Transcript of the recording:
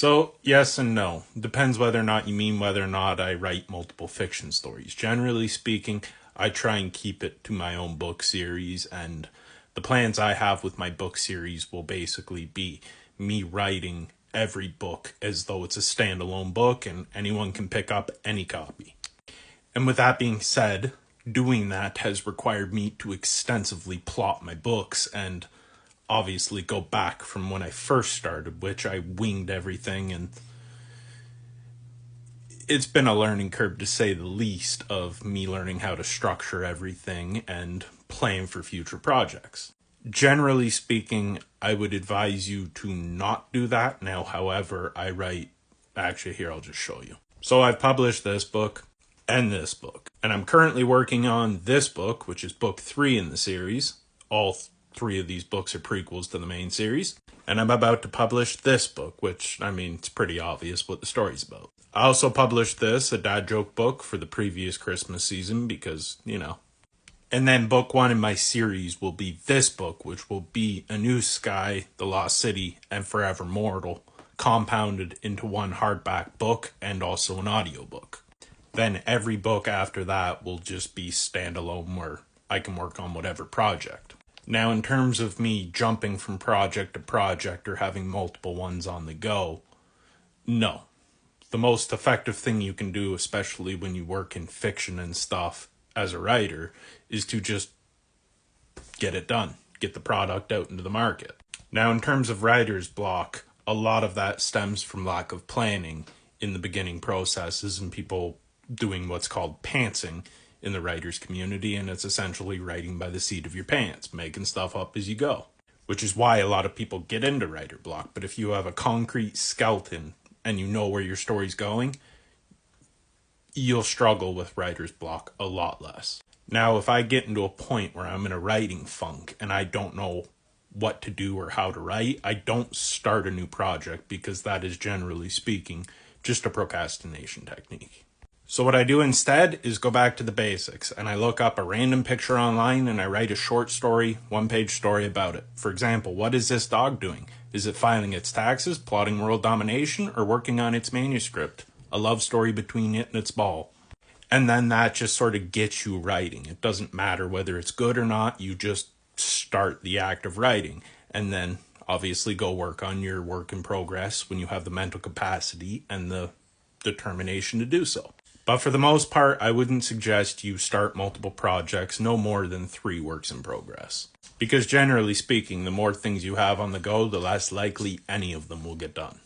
So, yes and no. Depends whether or not you mean whether or not I write multiple fiction stories. Generally speaking, I try and keep it to my own book series, and the plans I have with my book series will basically be me writing every book as though it's a standalone book and anyone can pick up any copy. And with that being said, doing that has required me to extensively plot my books and obviously go back from when I first started, which I winged everything, and it's been a learning curve to say the least of me learning how to structure everything and plan for future projects. Generally speaking, I would advise you to not do that. Now, however, actually here, I'll just show you. So I've published this book and this book, and I'm currently working on this book, which is book 3 in the series. All 3 of these books are prequels to the main series. And I'm about to publish this book, which, it's pretty obvious what the story's about. I also published this, a dad joke book, for the previous Christmas season because, And then book 1 in my series will be this book, which will be A New Sky, The Lost City, and Forever Mortal, compounded into one hardback book and also an audiobook. Then every book after that will just be standalone where I can work on whatever project. Now, in terms of me jumping from project to project or having multiple ones on the go, no. The most effective thing you can do, especially when you work in fiction and stuff as a writer, is to just get it done. Get the product out into the market. Now, in terms of writer's block, a lot of that stems from lack of planning in the beginning processes and people doing what's called pantsing in the writer's community, and it's essentially writing by the seat of your pants, making stuff up as you go, which is why a lot of people get into writer block. But if you have a concrete skeleton and you know where your story's going, you'll struggle with writer's block a lot less. Now, if I get into a point where I'm in a writing funk and I don't know what to do or how to write, I don't start a new project because that is, generally speaking, just a procrastination technique. So what I do instead is go back to the basics, and I look up a random picture online and I write a short story, 1-page story about it. For example, what is this dog doing? Is it filing its taxes, plotting world domination, or working on its manuscript? A love story between it and its ball. And then that just sort of gets you writing. It doesn't matter whether it's good or not, you just start the act of writing. And then obviously go work on your work in progress when you have the mental capacity and the determination to do so. But for the most part, I wouldn't suggest you start multiple projects, no more than 3 works in progress. Because generally speaking, the more things you have on the go, the less likely any of them will get done.